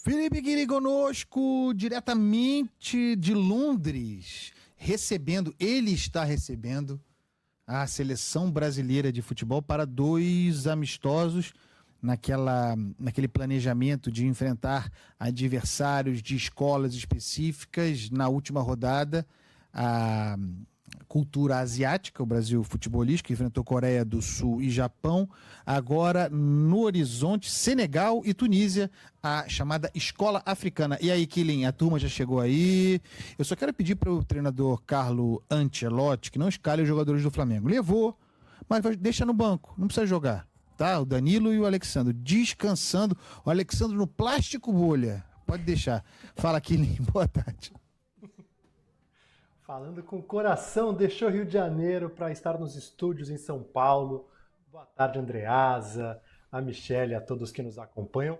Felipe Guilherme conosco, diretamente de Londres, ele está recebendo a seleção brasileira de futebol para 2 amistosos naquele planejamento de enfrentar adversários de escolas específicas. Na última rodada, a cultura asiática, o Brasil futebolístico, enfrentou Coreia do Sul e Japão. Agora, no horizonte, Senegal e Tunísia, a chamada Escola Africana. E aí, Kylian, a turma já chegou aí. Eu só quero pedir para o treinador Carlo Ancelotti que não escale os jogadores do Flamengo. Levou, mas deixa no banco, não precisa jogar. Tá? O Danilo e o Alexandre descansando. O Alexandre no plástico bolha. Pode deixar. Fala, Kylian. Boa tarde. Falando com o coração, deixou Rio de Janeiro para estar nos estúdios em São Paulo. Boa tarde, Andreasa, a Michele, a todos que nos acompanham.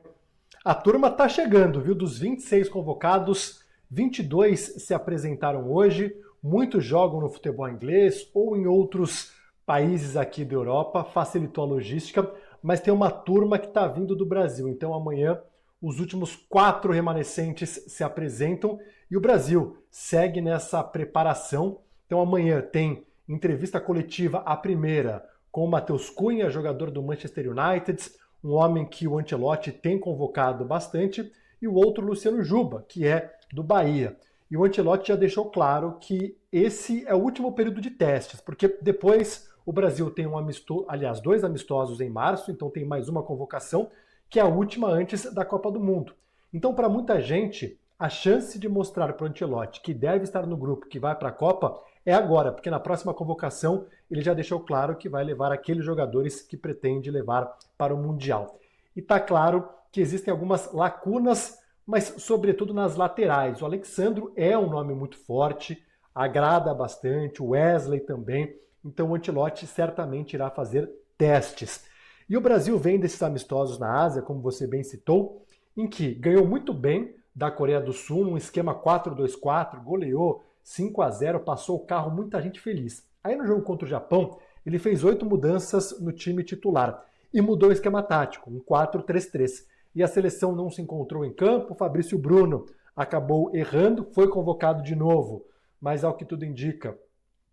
A turma está chegando, viu? Dos 26 convocados, 22 se apresentaram hoje. Muitos jogam no futebol inglês ou em outros países aqui da Europa. Facilitou a logística, mas tem uma turma que está vindo do Brasil. Então amanhã os últimos 4 remanescentes se apresentam e o Brasil segue nessa preparação. Então amanhã tem entrevista coletiva, a primeira, com o Matheus Cunha, jogador do Manchester United, um homem que o Ancelotti tem convocado bastante, e o outro, Luciano Juba, que é do Bahia. E o Ancelotti já deixou claro que esse é o último período de testes, porque depois o Brasil tem 2 amistosos em março, então tem mais uma convocação, que é a última antes da Copa do Mundo. Então, para muita gente, a chance de mostrar para o Ancelotti que deve estar no grupo que vai para a Copa é agora, porque na próxima convocação ele já deixou claro que vai levar aqueles jogadores que pretende levar para o Mundial. E está claro que existem algumas lacunas, mas sobretudo nas laterais. O Alexandro é um nome muito forte, agrada bastante, o Wesley também, então o Ancelotti certamente irá fazer testes. E o Brasil vem desses amistosos na Ásia, como você bem citou, em que ganhou muito bem da Coreia do Sul, num esquema 4-2-4, goleou 5-0, passou o carro, muita gente feliz. Aí no jogo contra o Japão, ele fez 8 mudanças no time titular e mudou o esquema tático, um 4-3-3. E a seleção não se encontrou em campo, o Fabrício Bruno acabou errando, foi convocado de novo, mas ao que tudo indica,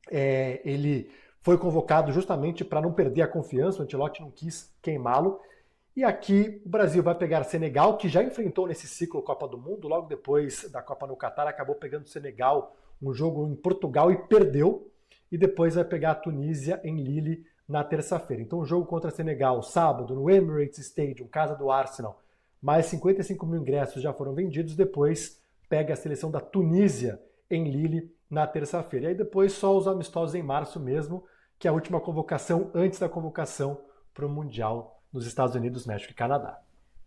ele foi convocado justamente para não perder a confiança, o Ancelotti não quis queimá-lo. E aqui o Brasil vai pegar Senegal, que já enfrentou nesse ciclo Copa do Mundo, logo depois da Copa no Catar, acabou pegando Senegal, um jogo em Portugal, e perdeu. E depois vai pegar a Tunísia em Lille na terça-feira. Então o jogo contra Senegal, sábado, no Emirates Stadium, casa do Arsenal, mais 55 mil ingressos já foram vendidos. Depois pega a seleção da Tunísia em Lille na terça-feira. E aí depois só os amistosos em março mesmo, que é a última convocação antes da convocação para o Mundial nos Estados Unidos, México e Canadá.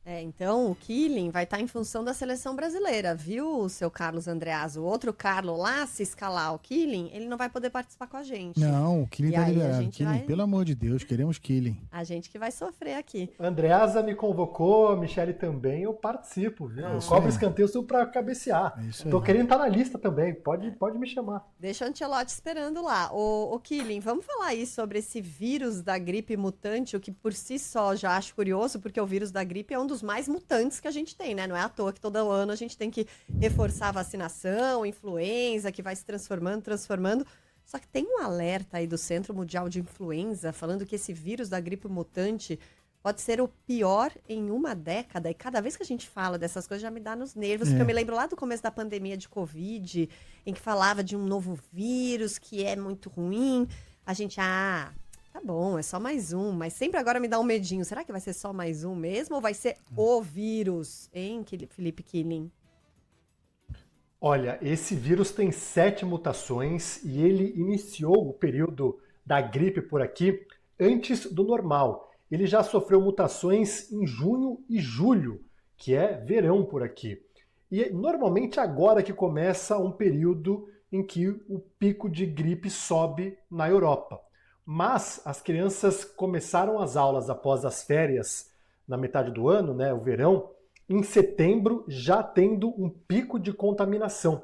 Então o Kylian vai estar em função da seleção brasileira, viu, o seu Carlos Andreas? O outro Carlos lá, se escalar o Kylian, ele não vai poder participar com a gente. Não, o Kylian tá liberado. Kylian, pelo amor de Deus, queremos Kylian. A gente que vai sofrer aqui. Andreasa me convocou, a Michele também, eu participo, viu? Eu cobro escanteio só pra cabecear. Tô querendo estar na lista também, pode me chamar. Deixa o Ancelotti esperando lá. O Kylian, vamos falar aí sobre esse vírus da gripe mutante, o que por si só já acho curioso, porque o vírus da gripe é um dos mais mutantes que a gente tem, né? Não é à toa que todo ano a gente tem que reforçar a vacinação, influenza, que vai se transformando. Só que tem um alerta aí do Centro Mundial de Influenza falando que esse vírus da gripe mutante pode ser o pior em uma década. E cada vez que a gente fala dessas coisas já me dá nos nervos, porque eu me lembro lá do começo da pandemia de Covid, em que falava de um novo vírus que é muito ruim. A gente, tá bom, é só mais um, mas sempre agora me dá um medinho. Será que vai ser só mais um mesmo ou vai ser o vírus, hein, Felipe Kylian? Olha, esse vírus tem 7 mutações e ele iniciou o período da gripe por aqui antes do normal. Ele já sofreu mutações em junho e julho, que é verão por aqui. E normalmente agora que começa um período em que o pico de gripe sobe na Europa. Mas as crianças começaram as aulas após as férias, na metade do ano, né, o verão, em setembro já tendo um pico de contaminação.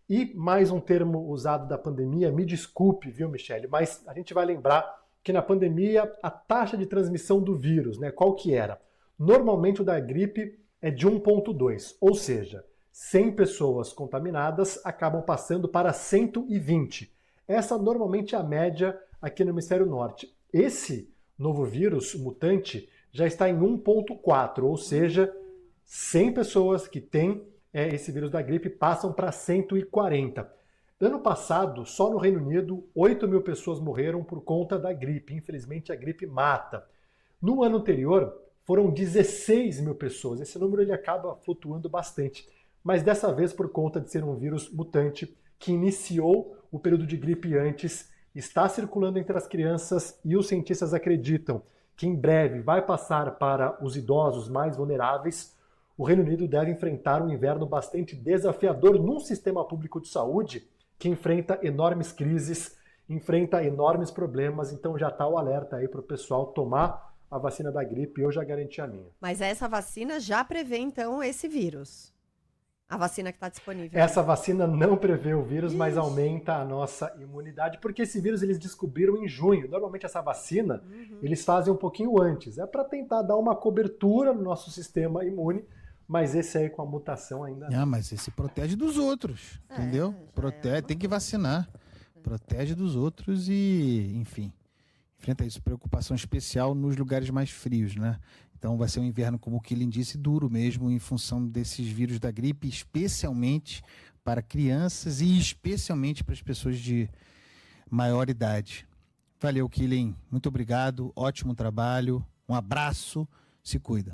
E mais um termo usado da pandemia, me desculpe, viu, Michele, mas a gente vai lembrar que na pandemia a taxa de transmissão do vírus, né, qual que era? Normalmente o da gripe é de 1,2, ou seja, 100 pessoas contaminadas acabam passando para 120. Essa normalmente é a média aqui no hemisfério norte. Esse novo vírus mutante já está em 1,4, ou seja, 100 pessoas que têm esse vírus da gripe passam para 140. Ano passado, só no Reino Unido, 8.000 pessoas morreram por conta da gripe. Infelizmente, a gripe mata. No ano anterior, foram 16.000 pessoas. Esse número ele acaba flutuando bastante. Mas dessa vez, por conta de ser um vírus mutante que iniciou o período de gripe antes, está circulando entre as crianças e os cientistas acreditam que em breve vai passar para os idosos mais vulneráveis. O Reino Unido deve enfrentar um inverno bastante desafiador num sistema público de saúde que enfrenta enormes crises, enfrenta enormes problemas, então já está o alerta aí para o pessoal tomar a vacina da gripe. Eu já garanti a minha. Mas essa vacina já prevê, então, esse vírus? A vacina que está disponível. Essa vacina não prevê o vírus, mas aumenta a nossa imunidade, porque esse vírus eles descobriram em junho. Normalmente essa vacina eles fazem um pouquinho antes. É para tentar dar uma cobertura no nosso sistema imune, mas esse aí com a mutação ainda não. Ah, mas esse protege dos outros, entendeu? Protege, tem que vacinar. Protege dos outros e, enfim, enfrenta isso. Preocupação especial nos lugares mais frios, né? Então vai ser um inverno, como o Killing disse, duro mesmo em função desses vírus da gripe, especialmente para crianças e especialmente para as pessoas de maior idade. Valeu, Killing. Muito obrigado. Ótimo trabalho. Um abraço. Se cuida.